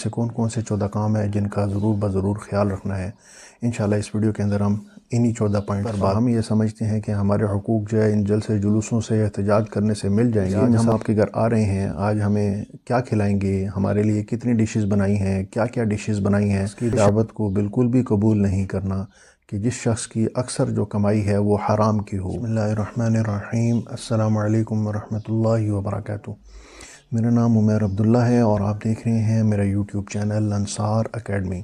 ایسے کون کون سے 14 کام ہیں جن کا ضرور خیال رکھنا ہے۔ انشاءاللہ اس ویڈیو کے اندر ہم انہی 14 پوائنٹ پر بات۔ ہم یہ سمجھتے ہیں کہ ہمارے حقوق جو ہے ان جلسے جلوسوں سے احتجاج کرنے سے مل جائیں گے۔ آج ہم آپ کے گھر آ رہے ہیں، آج ہمیں کیا کھلائیں گے، ہمارے لیے کتنی ڈشز بنائی ہیں، کیا ڈشز بنائی ہیں، اس کی دعوت کو بالکل بھی قبول نہیں کرنا کہ جس شخص کی اکثر جو کمائی ہے وہ حرام کی ہو۔ بسم اللہ الرحمن الرحیم۔ السلام علیکم ورحمۃ اللہ وبرکاتہ۔ میرا نام عمیر عبداللہ ہے اور آپ دیکھ رہے ہیں میرا یوٹیوب چینل انصار اکیڈمی۔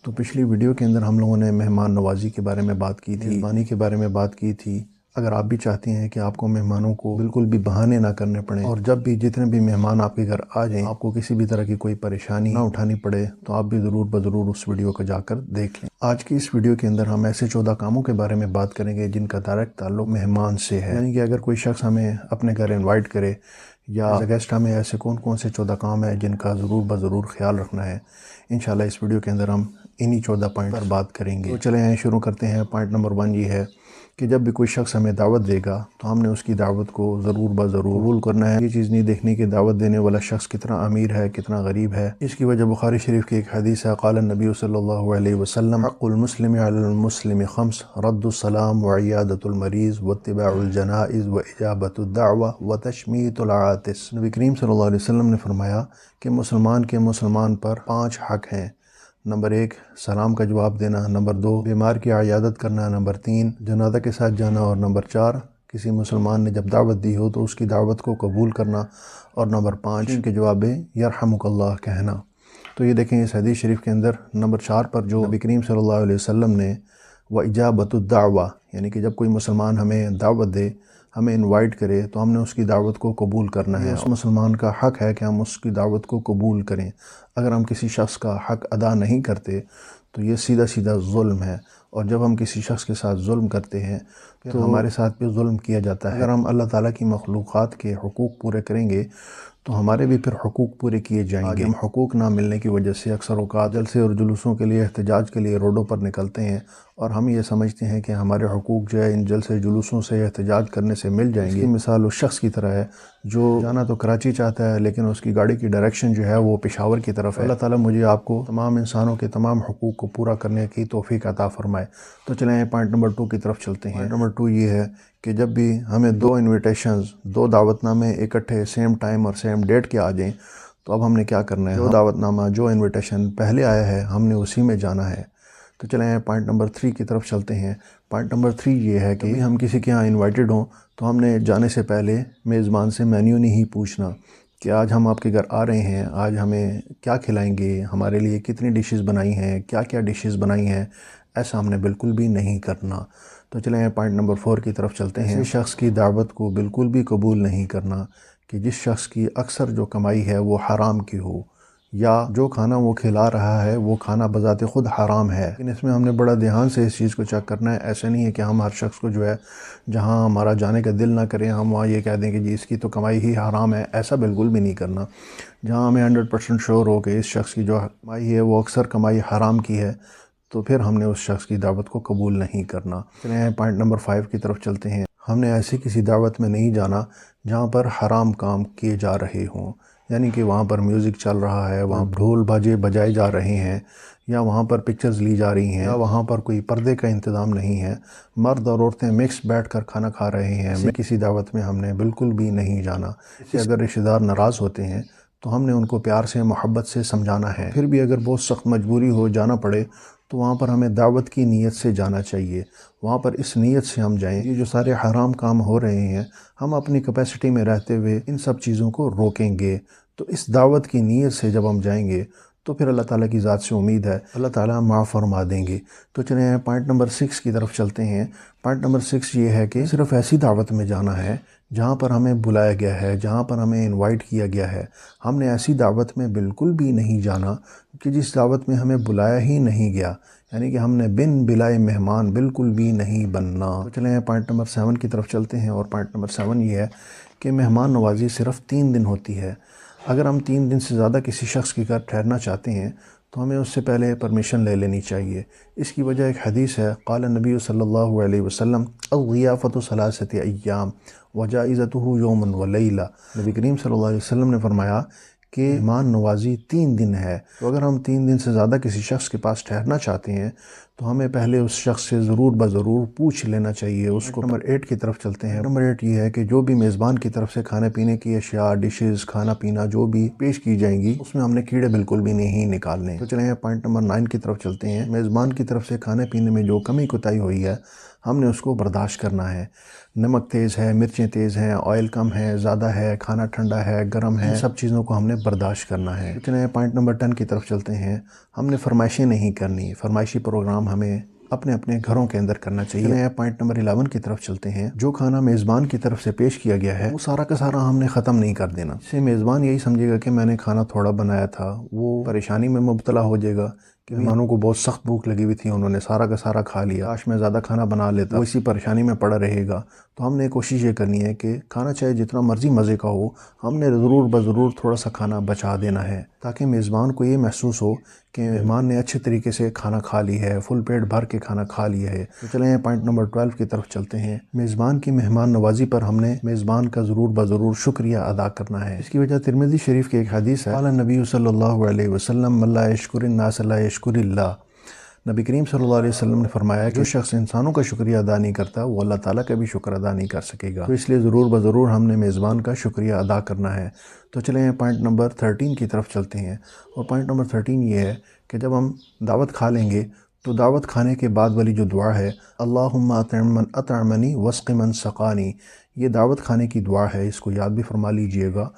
تو پچھلی ویڈیو کے اندر ہم لوگوں نے مہمان نوازی کے بارے میں بات کی تھی، میزبانی کے بارے میں بات کی تھی۔ اگر آپ بھی چاہتے ہیں کہ آپ کو مہمانوں کو بالکل بھی بہانے نہ کرنے پڑیں اور جب بھی جتنے بھی مہمان آپ کے گھر آ جائیں آپ کو کسی بھی طرح کی کوئی پریشانی نہ اٹھانی پڑے، تو آپ بھی ضرور اس ویڈیو کو جا کر دیکھ لیں۔ آج کی اس ویڈیو کے اندر ہم ایسے 14 کاموں کے بارے میں بات کریں گے جن کا ڈائریکٹ تعلق مہمان سے ہے، یعنی کہ اگر کوئی شخص ہمیں اپنے گھر انوائٹ کرے یا گیسٹ، ہمیں ایسے کون سے 14 کام ہیں جن کا ضرور خیال رکھنا ہے۔ انشاءاللہ اس ویڈیو کے اندر ہم انہی 14 پوائنٹ پر بات کریں گے۔ تو چلیں شروع کرتے ہیں۔ پوائنٹ نمبر 1 یہ ہے کہ جب بھی کوئی شخص ہمیں دعوت دے گا تو ہم نے اس کی دعوت کو ضرور قبول کرنا ہے۔ یہ چیز نہیں دیکھنی کہ دعوت دینے والا شخص کتنا امیر ہے، کتنا غریب ہے۔ اس کی وجہ بخاری شریف کی ایک حدیث ہے، قال النبی صلی اللہ علیہ وسلم حق المسلم علی المسلم خمس، رد السلام وعیادۃ المریض واتباع الجنائز واجابۃ الدعوہ وتشمیت العاطس۔ نبی کریم صلی اللہ علیہ وسلم نے فرمایا کہ مسلمان پر 5 حق ہیں۔ نمبر 1 سلام کا جواب دینا، نمبر 2 بیمار کی عیادت کرنا، نمبر 3 جنازہ کے ساتھ جانا، اور نمبر 4 کسی مسلمان نے جب دعوت دی ہو تو اس کی دعوت کو قبول کرنا، اور نمبر 5 کے جواب یرحمک اللہ کہنا۔ تو یہ دیکھیں اس حدیث شریف کے اندر نمبر 4 پر جو نبی کریم صلی اللہ علیہ وسلم نے وَإِجَابَةُ الدَّعْوَةِ، یعنی کہ جب کوئی مسلمان ہمیں دعوت دے، ہمیں انوائٹ کرے تو ہم نے اس کی دعوت کو قبول کرنا ہے۔ اس مسلمان کا حق ہے کہ ہم اس کی دعوت کو قبول کریں۔ اگر ہم کسی شخص کا حق ادا نہیں کرتے تو یہ سیدھا ظلم ہے، اور جب ہم کسی شخص کے ساتھ ظلم کرتے ہیں تو ہمارے ساتھ بھی ظلم کیا جاتا ہے۔ اگر ہم اللہ تعالیٰ کی مخلوقات کے حقوق پورے کریں گے تو ہمارے بھی پھر حقوق پورے کیے جائیں گے۔ ہم حقوق نہ ملنے کی وجہ سے اکثر اوقات جلسے اور جلوسوں کے لیے احتجاج کے لیے روڈوں پر نکلتے ہیں، اور ہم یہ سمجھتے ہیں کہ ہمارے حقوق جو ہے ان جلسے جلوسوں سے احتجاج کرنے سے مل جائیں گے۔ اس کی مثال اس شخص کی طرح ہے جو جانا تو کراچی چاہتا ہے لیکن اس کی گاڑی کی ڈائریکشن جو ہے وہ پشاور کی طرف ہے۔ اللہ تعالیٰ مجھے آپ کو تمام انسانوں کے تمام حقوق کو پورا کرنے کی توفیق عطا فرمائے۔ تو چلیں پوائنٹ نمبر 2 کی طرف چلتے ہیں۔ پوائنٹ نمبر 2 یہ ہے کہ جب بھی ہمیں 2 انویٹیشنز، 2 دعوت نامے اکٹھے سیم ٹائم اور سیم ڈیٹ کے آ جائیں تو اب ہم نے کیا کرنا ہے؟ جو دعوت نامہ، جو انویٹیشن پہلے آیا ہے ہم نے اسی میں جانا ہے۔ تو چلیں پوائنٹ نمبر 3 کی طرف چلتے ہیں۔ پوائنٹ نمبر 3 یہ ہے کہ ہم کسی کے ہاں انوائٹڈ ہوں تو ہم نے جانے سے پہلے میزبان سے مینیو نہیں پوچھنا کہ آج ہم آپ کے گھر آ رہے ہیں، آج ہمیں کیا کھلائیں گے، ہمارے لیے کتنی ڈشز بنائی ہیں، کیا ڈشز بنائی ہیں، ایسا ہم نے بالکل بھی نہیں کرنا۔ تو چلیں پوائنٹ نمبر 4 کی طرف چلتے ہیں۔ کسی شخص کی دعوت کو بالکل بھی قبول نہیں کرنا کہ جس شخص کی اکثر جو کمائی ہے وہ حرام کی ہو، یا جو کھانا وہ کھلا رہا ہے وہ کھانا بذات خود حرام ہے۔ لیکن اس میں ہم نے بڑا دھیان سے اس چیز کو چیک کرنا ہے۔ ایسا نہیں ہے کہ ہم ہر شخص کو جو ہے جہاں ہمارا جانے کا دل نہ کرے ہم وہاں یہ کہہ دیں کہ جی اس کی تو کمائی ہی حرام ہے، ایسا بالکل بھی نہیں کرنا۔ جہاں ہمیں 100% شور ہو کہ اس شخص کی جو کمائی ہے وہ اکثر کمائی حرام کی ہے تو پھر ہم نے اس شخص کی دعوت کو قبول نہیں کرنا۔ چلیں پوائنٹ نمبر 5 کی طرف چلتے ہیں۔ ہم نے ایسی کسی دعوت میں نہیں جانا جہاں پر حرام کام کیے جا رہے ہوں، یعنی کہ وہاں پر میوزک چل رہا ہے، وہاں ڈھول باجے بجائے جا رہے ہیں، یا وہاں پر پکچرز لی جا رہی ہیں، یا وہاں پر کوئی پردے کا انتظام نہیں ہے، مرد اور عورتیں مکس بیٹھ کر کھانا کھا رہے ہیں۔ کسی دعوت میں ہم نے بالکل بھی نہیں جانا۔ اگر رشتہ دار ناراض ہوتے ہیں تو ہم نے ان کو پیار سے محبت سے سمجھانا ہے۔ پھر بھی اگر بہت سخت مجبوری ہو جانا پڑے تو وہاں پر ہمیں دعوت کی نیت سے جانا چاہیے، وہاں پر اس نیت سے ہم جائیں یہ جو سارے حرام کام ہو رہے ہیں ہم اپنی کیپیسٹی میں رہتے ہوئے ان سب چیزوں کو روکیں گے۔ تو اس دعوت کی نیت سے جب ہم جائیں گے تو پھر اللہ تعالیٰ کی ذات سے امید ہے اللہ تعالیٰ معاف فرما دیں گے۔ تو چلیں پوائنٹ نمبر 6 کی طرف چلتے ہیں۔ پوائنٹ نمبر 6 یہ ہے کہ صرف ایسی دعوت میں جانا ہے جہاں پر ہمیں بلایا گیا ہے، جہاں پر ہمیں انوائٹ کیا گیا ہے۔ ہم نے ایسی دعوت میں بالکل بھی نہیں جانا کہ جس دعوت میں ہمیں بلایا ہی نہیں گیا، یعنی کہ ہم نے بن بلائے مہمان بالکل بھی نہیں بننا۔ تو چلیں پوائنٹ نمبر 7 کی طرف چلتے ہیں، اور پوائنٹ نمبر 7 یہ ہے کہ مہمان نوازی صرف 3 دن ہوتی ہے۔ اگر ہم 3 دن سے زیادہ کسی شخص کے گھر ٹھہرنا چاہتے ہیں تو ہمیں اس سے پہلے پرمیشن لے لینی چاہیے۔ اس کی وجہ ایک حدیث ہے، قال النبی صلی اللہ علیہ وسلم الضیافۃ 3 ایام وجائزتہ یوم ولیلہ۔ نبی کریم صلی اللہ علیہ وسلم نے فرمایا کہ مہمان نوازی 3 دن ہے، تو اگر ہم 3 دن سے زیادہ کسی شخص کے پاس ٹھہرنا چاہتے ہیں تو ہمیں پہلے اس شخص سے ضرور بضرور پوچھ لینا چاہیے اس کو۔ نمبر 8 کی طرف چلتے ہیں۔ نمبر 8 یہ ہے کہ جو بھی میزبان کی طرف سے کھانے پینے کی اشیاء، ڈشز، کھانا پینا جو بھی پیش کی جائیں گی اس میں ہم نے کیڑے بالکل بھی نہیں نکالنے۔ تو چلیں پوائنٹ نمبر 9 کی طرف چلتے ہیں۔ میزبان کی طرف سے کھانے پینے میں جو کمی کوتاہی ہوئی ہے ہم نے اس کو برداشت کرنا ہے۔ نمک تیز ہے، مرچیں تیز ہیں، آئل کم ہے، زیادہ ہے، کھانا ٹھنڈا ہے، گرم ہے، سب چیزوں کو ہم نے برداشت کرنا ہے۔ چلیں پوائنٹ نمبر 10 کی طرف چلتے ہیں۔ ہم نے فرمائشیں نہیں کرنی، فرمائشی پروگرام ہمیں اپنے اپنے گھروں کے اندر کرنا چاہیے۔ چلیں پوائنٹ نمبر 11 کی طرف چلتے ہیں۔ جو کھانا میزبان کی طرف سے پیش کیا گیا ہے وہ سارا کا سارا ہم نے ختم نہیں کر دینا۔ اس سے میزبان یہی سمجھے گا کہ میں نے کھانا تھوڑا بنایا تھا، وہ پریشانی میں مبتلا ہو جائے گا کہ مہمانوں کو بہت سخت بھوک لگی ہوئی تھی، انہوں نے سارا کا سارا کھا لیا، کاش میں زیادہ کھانا بنا لیتا، وہ اسی پریشانی میں پڑا رہے گا۔ تو ہم نے کوشش یہ کرنی ہے کہ کھانا چاہے جتنا مرضی مزے کا ہو، ہم نے ضرور بضرور تھوڑا سا کھانا بچا دینا ہے تاکہ میزبان کو یہ محسوس ہو کہ مہمان نے اچھے طریقے سے کھانا کھا لی ہے، فل پیٹ بھر کے کھانا کھا لیا ہے۔ تو چلیں پوائنٹ نمبر 12 کی طرف چلتے ہیں۔ میزبان کی مہمان نوازی پر ہم نے میزبان کا ضرور بضرور شکریہ ادا کرنا ہے۔ اس کی وجہ ترمذی شریف کی ایک حدیث ہے، قال النبی صلی اللہ علیہ وسلم من لا یشکر الناس لا یشکر اللہ۔ نبی کریم صلی اللہ علیہ وسلم نے فرمایا کہ جو شخص انسانوں کا شکریہ ادا نہیں کرتا وہ اللہ تعالیٰ کا بھی شکر ادا نہیں کر سکے گا، تو اس لیے ضرور بضرور ہم نے میزبان کا شکریہ ادا کرنا ہے۔ تو چلیں پوائنٹ نمبر 13 کی طرف چلتے ہیں، اور پوائنٹ نمبر 13 یہ ہے کہ جب ہم دعوت کھا لیں گے تو دعوت کھانے کے بعد والی جو دعا ہے اللہم اطعم من اطعمنی واسق من سقانی، یہ دعوت کھانے کی دعا ہے، اس کو یاد بھی فرما لیجئے گا۔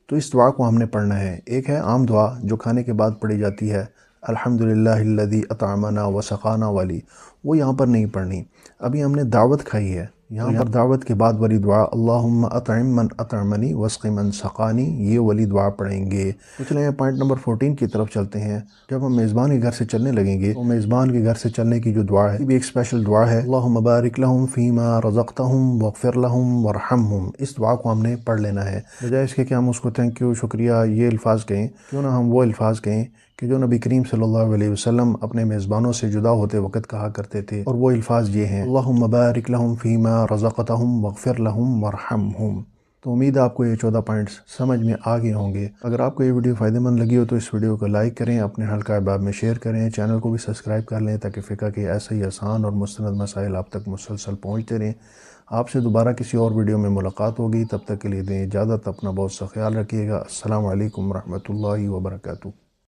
تو اس دعا کو ہم نے پڑھنا ہے۔ ایک ہے عام دعا جو کھانے کے بعد پڑھی جاتی ہے، الحمدللہ الذی اطعمنا وسقانا والی، وہ یہاں پر نہیں پڑھنی۔ ابھی ہم نے دعوت کھائی ہے، یہاں پر دعوت کے بعد والی دعا اللہم اطعم من اطعمنی واسق من سقانی، یہ والی دعا پڑھیں گے۔ تو چلیں پوائنٹ نمبر 14 کی طرف چلتے ہیں۔ جب ہم میزبان کے گھر سے چلنے لگیں گے تو میزبان کے گھر سے چلنے کی جو دعا ہے یہ بھی ایک اسپیشل دعا ہے، اللہم بارک لہم فیما رزقتہم واغفر لہم وارحمہم۔ اس دعا کو ہم نے پڑھ لینا ہے، بجائے اس کے کہ ہم اس کو تھینک یو، شکریہ، یہ الفاظ کہیں، کیوں نہ ہم وہ الفاظ کہیں کہ جو نبی کریم صلی اللہ علیہ وسلم اپنے میزبانوں سے جدا ہوتے وقت کہا کرتے تھے، اور وہ الفاظ یہ ہیں، اللہم بارک لہم فیما رزقتہم واغفر لہم وارحمہم۔ تو امید ہے آپ کو یہ 14 پوائنٹس سمجھ میں آ گئے ہوں گے۔ اگر آپ کو یہ ویڈیو فائدہ مند لگی ہو تو اس ویڈیو کو لائک کریں، اپنے حلقہ احباب میں شیئر کریں، چینل کو بھی سبسکرائب کر لیں تاکہ فقہ کے ایسے ہی آسان اور مستند مسائل آپ تک مسلسل پہنچتے رہیں۔ آپ سے دوبارہ کسی اور ویڈیو میں ملاقات ہوگی، تب تک کے لیے دیں اجازت، اپنا بہت سا خیال رکھیے گا۔ السلام علیکم ورحمۃ اللہ وبرکاتہ۔